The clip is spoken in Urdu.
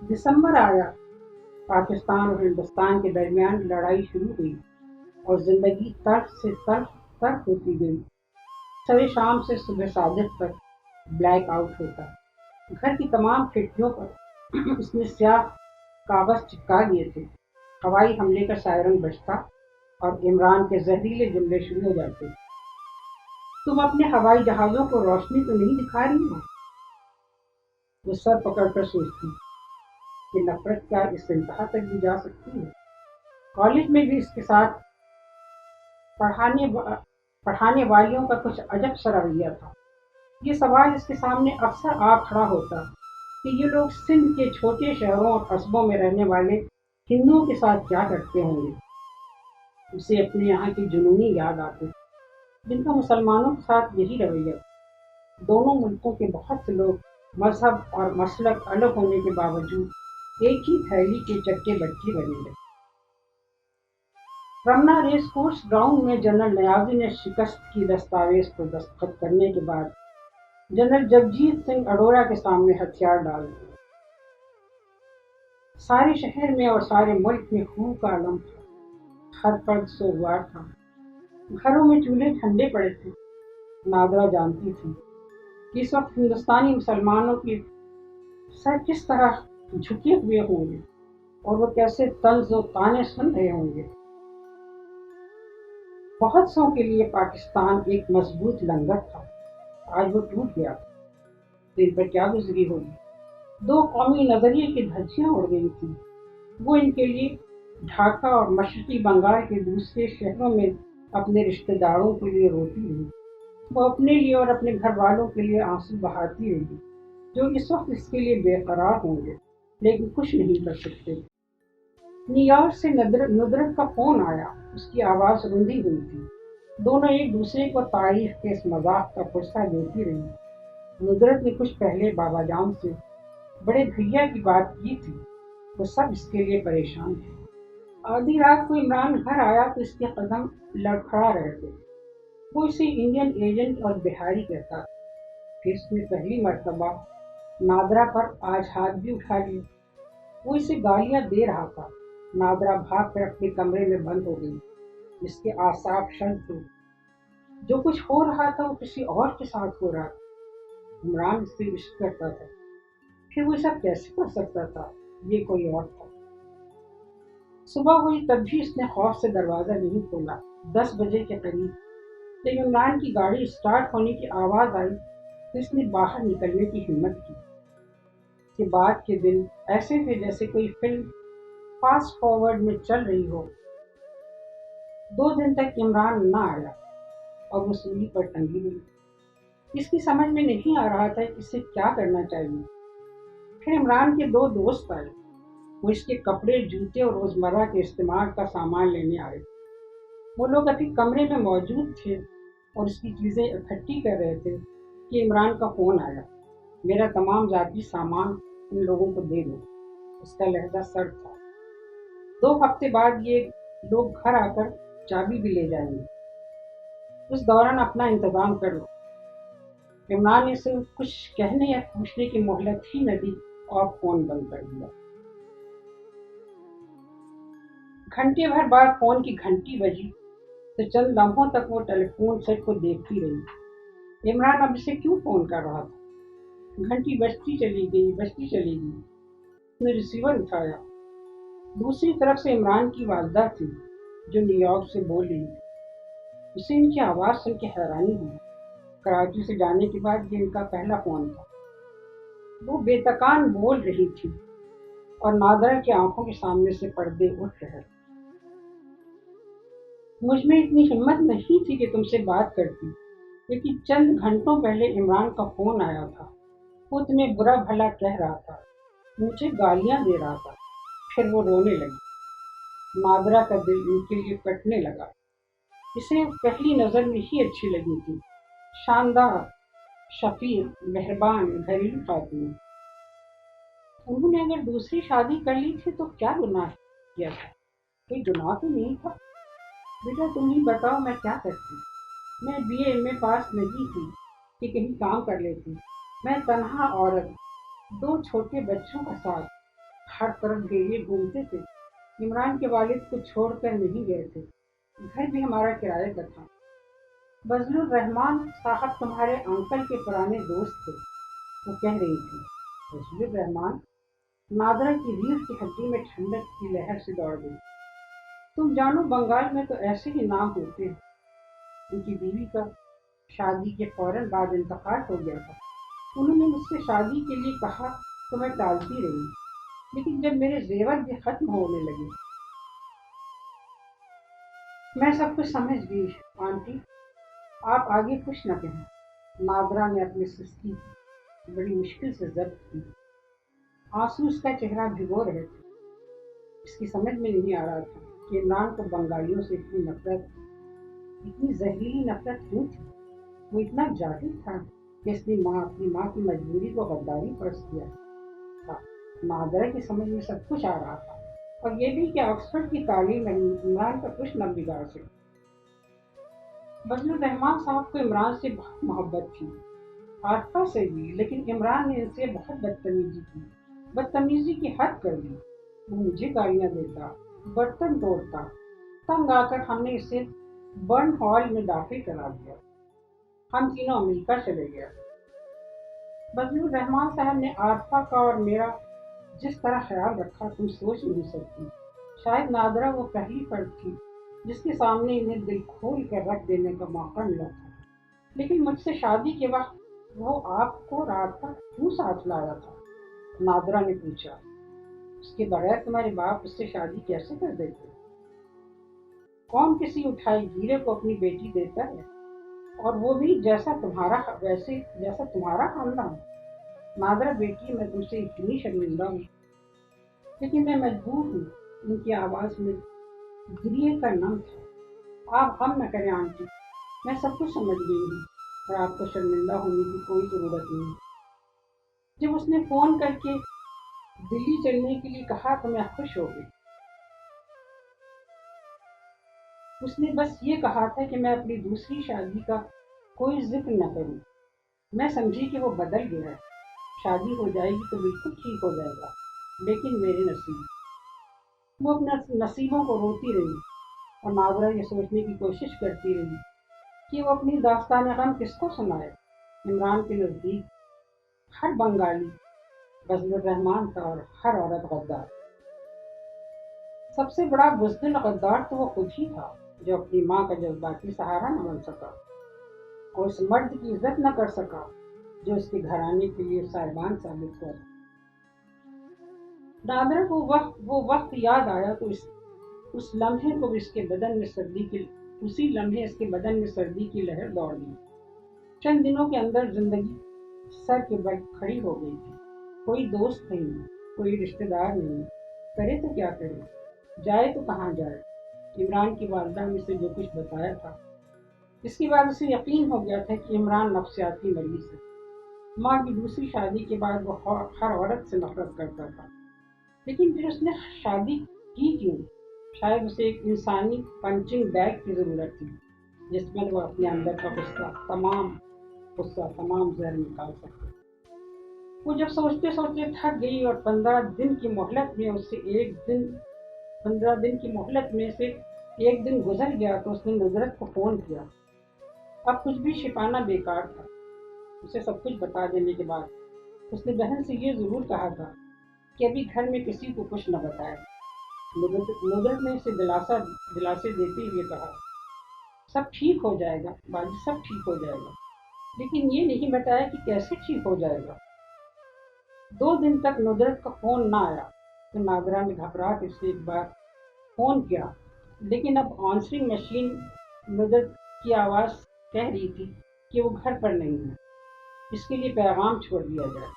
دسمبر آیا، پاکستان اور ہندوستان کے درمیان لڑائی شروع ہوئی اور زندگی تلخ سے تلخ ہوتی گئی۔ سوے شام سے صبح صادق تک بلیک آؤٹ ہوتا۔ گھر کی تمام کھڑکیوں پر اس نے سیاہ کاغذ چپکا دیے تھے۔ ہوائی حملے کا سائرن بجتا اور عمران کے زہریلے جملے شروع ہو جاتے۔ تم اپنے ہوائی جہازوں کو روشنی تو نہیں دکھا رہی ہو؟ وہ سر پکڑ کر سوچتی کہ نفرت کیا اس انتہا تک بھی جا سکتی ہے۔ کالج میں بھی اس کے ساتھ پڑھانے والیوں کا کچھ عجب سا رویہ تھا۔ یہ سوال اس کے سامنے اکثر آ کھڑا ہوتا کہ یہ لوگ سندھ کے چھوٹے شہروں اور قصبوں میں رہنے والے ہندوؤں کے ساتھ کیا کرتے ہوں گے۔ اسے اپنے یہاں کی جنونی یاد آتی جن کا مسلمانوں کے ساتھ یہی رویہ۔ دونوں ملکوں کے بہت سے لوگ مذہب اور مسلک الگ ہونے کے باوجود ایک ہی تھیلی کے چٹے بٹے بنے گئے۔ رمنا ریس کورس گراؤنڈ میں جنرل نیازی نے شکست کی دستاویز پر دستخط کرنے کے بعد جنرل جگجیت سنگھ اروڑہ کے سامنے ہتھیار ڈال دیے۔ سارے شہر میں اور سارے ملک میں خون کا علم تھا۔ ہر فرد سوگوار تھا۔ گھروں میں چولہے ٹھنڈے پڑے تھے۔ نادرا جانتی تھی کہ اس وقت ہندوستانی مسلمانوں کے سر کس طرح جھکے ہوئے ہوں گے اور وہ کیسے طنز و طعنے سن رہے ہوں گے۔ بہت سو کے لیے پاکستان ایک مضبوط لنگر تھا، آج وہ ٹوٹ گیا تھا۔ دل پر کیا گزری ہوگی۔ دو قومی نظریے کی دھجیاں اڑ گئی تھیں۔ وہ ان کے لیے ڈھاکہ اور مشرقی بنگال کے دوسرے شہروں میں اپنے رشتہ داروں کے لیے روتی رہی۔ وہ اپنے لیے اور اپنے گھر والوں کے لیے آنسو بہاتی رہی، جو اس وقت اس کے لیے بے قرار ہوں گے لیکن کچھ نہیں کر سکتے۔ نیو یارک سے ندرت کا فون آیا۔ اس کی آواز روندی ہوئی تھی۔ دونوں ایک دوسرے کو تعریف کے اس مذاق کا پرسہ دیتی رہی۔ ندرت نے کچھ پہلے بابا جان سے بڑے بھیا کی بات کی تھی۔ وہ سب اس کے لیے پریشان تھے۔ آدھی رات کو عمران گھر آیا تو اس کے قدم لڑکھڑا رہے تھے۔ وہ اسے انڈین ایجنٹ اور بہاری کہتا تھا۔ پھر اس نے پہلی مرتبہ نادرا پر آج ہاتھ بھی اٹھا لیے۔ وہ اسے گالیاں دے رہا تھا۔ نادرا بھاگ کر اپنے کمرے میں بند ہو گئی۔ اس کے اعصاب شنت تھے۔ جو کچھ ہو رہا تھا وہ کسی اور کے ساتھ ہو رہا تھا۔ عمران اس سے عشق کرتا تھا، پھر وہ سب کیسے کر سکتا تھا؟ یہ کوئی اور تھا۔ صبح ہوئی تب بھی اس نے خوف سے دروازہ نہیں کھولا۔ 10 بجے کے قریب جب عمران کی گاڑی اسٹارٹ ہونے کی آواز آئی تو اس نے باہر نکلنے کی ہمت کی۔ اس کے بعد کے دن ایسے تھے جیسے کوئی فلم فاسٹ فارورڈ میں چل رہی ہو۔ 2 دن تک عمران نہ آیا اور وہ سولی پر ٹنگی ہوئی۔ اس کی سمجھ میں نہیں آ رہا تھا کہ اسے کیا کرنا چاہیے۔ پھر عمران کے 2 دوست آئے۔ وہ اس کے کپڑے، جوتے اور روزمرہ کے استعمال کا سامان لینے آئے۔ وہ لوگ ابھی کمرے میں موجود تھے اور اس کی چیزیں اکٹھی کر رہے تھے کہ عمران کا فون آیا۔ میرا تمام ذاتی سامان ان لوگوں کو دے دو۔ اس کا لہجہ سرد تھا۔ 2 ہفتے بعد یہ لوگ گھر آ کر چابی بھی لے جائیں گے۔ اس دوران اپنا انتظام کر لو۔ عمران نے اسے کچھ کہنے یا پوچھنے کی مہلت ہی نہ دی اور فون بند کر دیا۔ گھنٹے بھر بعد فون کی گھنٹی بجی تو چند لمحوں تک وہ ٹیلی فون سیٹ کو دیکھتی رہی۔ عمران اب اسے کیوں فون کر رہا تھا؟ گھنٹی بجتی چلی گئی۔ اس نے ریسیور اٹھایا۔ دوسری طرف سے عمران کی والدہ تھی جو نیو یارک سے بول رہی تھی۔ اسے ان کی آواز سن کے حیرانی ہوئی۔ کراچی سے جانے کے بعد یہ ان کا پہلا فون تھا۔ وہ بے تکان بول رہی تھی اور نادرا کی آنکھوں کے سامنے سے پردے اٹھ رہے تھے۔ مجھ میں اتنی ہمت نہیں تھی کہ تم سے بات کرتی، لیکن چند گھنٹوں پہلے عمران کا فون آیا تھا۔ وہ تمہیں برا بھلا کہہ رہا تھا، مجھے گالیاں دے رہا تھا۔ پھر وہ رونے لگی۔ نادرا کا دل ان کے لیے کٹنے لگا۔ اسے پہلی نظر میں ہی اچھی لگی تھی۔ شاندار، شفیق، مہربان گھریلو خاتون۔ انہوں نے اگر دوسری شادی کر لی تھی تو کیا گناہ کیا تھا؟ کوئی گناہ تو نہیں تھا۔ بیٹا تم ہی بتاؤ میں کیا کرتی؟ میں BA MA پاس نہیں تھی کہ کہیں کام کر لیتی۔ میں تنہا عورت، 2 چھوٹے بچوں کا ساتھ، ہر طرف گھیرے گھومتے تھے۔ عمران کے والد کو چھوڑ کر نہیں گئے تھے، گھر بھی ہمارا کرایہ کا تھا۔ بزل الرحمان صاحب تمہارے انکل کے پرانے دوست تھے، وہ کہہ رہی تھی۔ بزل الرحمان؟ نادرا کی ریڑھ کی ہڈی میں ٹھنڈک کی لہر سے دوڑ گئی۔ تم جانو بنگال میں تو ایسے ہی نام ہوتے ہیں۔ ان کی بیوی کا شادی کے فوراً بعد انتقال ہو گیا تھا۔ انہوں نے مجھ سے شادی کے لیے کہا تو میں ٹالتی رہی، لیکن جب میرے زیور بھی ختم ہونے لگے۔ میں سب کچھ سمجھ گئی آنٹی، آپ آگے کچھ نہ کہیں۔ نادرا نے اپنی سستی بڑی مشکل سے ضبط کی۔ آنسو اس کا چہرہ بھگو رہے تھے۔ اس کی سمجھ میں نہیں آ رہا تھا کہ عمران کو بنگالیوں سے اتنی نفرت، اتنی زہریلی نفرت کیوں تھی۔ وہ اتنا جاہل تھا کہ اس نے اپنی ماں کی مجبوری کو غداری فرض کیا تھا۔ نادرا کی سمجھ میں سب کچھ آ رہا تھا، اور یہ بھی کہ آکسفورڈ کی تعلیم عمران کا کچھ نہ بگاڑ سکی۔ بزل الرحمان صاحب کو عمران سے بہت محبت تھی، عاطفہ سے بھی، لیکن عمران نے ان سے بہت بدتمیزی کی، بدتمیزی کی حد کر دی۔ وہ مجھے گالیاں دیتا، برتن توڑتا۔ تنگ آ کر ہم نے اسے برن ہال میں داخل کرا دیا۔ ہم تینوں امریکہ چلے گئے۔ بزل الرحمان صاحب نے عاطفہ کا اور میرا جس طرح خیال رکھا تم سوچ نہیں سکتی۔ شاید نادرا وہ پہلی فرد تھی جس کے سامنے انہیں دل کھول کر رکھ دینے کا موقع ملا تھا۔ لیکن مجھ سے شادی کے وقت وہ آپ کو رات کا کیوں ساتھ لایا تھا؟ نادرا نے پوچھا۔ اس کے بغیر تمہارے باپ اس سے شادی کیسے کر دیتے؟ کون کسی اٹھائے گیرے کو اپنی بیٹی دیتا ہے، اور وہ بھی جیسا تمہارا خاندان؟ نادرا بیٹی، میں تم سے اتنی شرمندہ ہوں، لیکن میں مجبور ہوں۔ ان کی آواز میں گریے کا نم تھا۔ آپ غم نہ کریں آنٹی، میں سب کچھ سمجھ گئی ہوں، اور آپ کو شرمندہ ہونے کی کوئی ضرورت نہیں۔ جب اس نے فون کر کے دلی چلنے کے لیے کہا تو میں خوش ہو گئی۔ اس نے بس یہ کہا تھا کہ میں اپنی دوسری شادی کا کوئی ذکر نہ کروں۔ میں سمجھی کہ وہ بدل گیا ہے، شادی ہو جائے گی تو بالکل ٹھیک ہو جائے گا، لیکن میرے نصیب۔ وہ اپنے نصیبوں کو روتی رہی، اور نادرا یہ سوچنے کی کوشش کرتی رہی کہ وہ اپنی داستان غم کس کو سنائے۔ عمران کے نزدیک ہر بنگالی بزل الرحمان تھا، اور ہر عورت غدار۔ سب سے بڑا بزدل غدار تو وہ خود ہی تھا، جو اپنی ماں کا جذباتی سہارا نہ بن سکا، اور اس مرد کی عزت نہ کر سکا جو اس کے گھرانے کے لیے صاحبان ثابت ہوا۔ نادرا کو وہ وقت یاد آیا تو اس لمحے اس کے بدن میں سردی کی لہر دوڑ گئی۔ چند دنوں کے اندر زندگی سر کے بل کھڑی ہو گئی تھی۔ کوئی دوست نہیں، کوئی رشتہ دار نہیں، کرے تو کیا کرے، جائے تو کہاں جائے۔ عمران کی والدہ نے اسے جو کچھ بتایا تھا، اس کے بعد اسے یقین ہو گیا تھا کہ عمران نفسیاتی مریض ہے۔ ماں کی دوسری شادی کے بعد وہ ہر عورت سے نفرت کرتا تھا، لیکن پھر اس نے شادی کی کیوں؟ شاید اسے ایک انسانی پنچنگ بیگ کی ضرورت تھی، جس میں وہ اپنے اندر کا تمام زہر نکال سکے۔ وہ جب سوچتے سوچتے تھک گئی اور 15 دن کی مہلت میں سے ایک دن گزر گیا تو اس نے نصرت کو فون کیا۔ اب کچھ بھی چھپانا بیکار تھا۔ اسے سب کچھ بتا دینے کے بعد اس نے بہن سے یہ ضرور کہا تھا کہ ابھی گھر میں کسی کو کچھ نہ بتائے۔ نصرت نے اسے دلاسے دیتے ہوئے کہا، سب ٹھیک ہو جائے گا باجی، سب ٹھیک ہو جائے گا، لیکن یہ نہیں بتایا کہ کیسے ٹھیک ہو جائے گا۔ 2 دن تک نصرت کا فون نہ آیا تو نادرا نے گھبرا کے اسے ایک بار فون کیا، لیکن اب آنسرنگ مشین نصرت کی آواز کہہ رہی تھی کہ وہ گھر پر نہیں ہے، اس کے لیے پیغام چھوڑ دیا جائے۔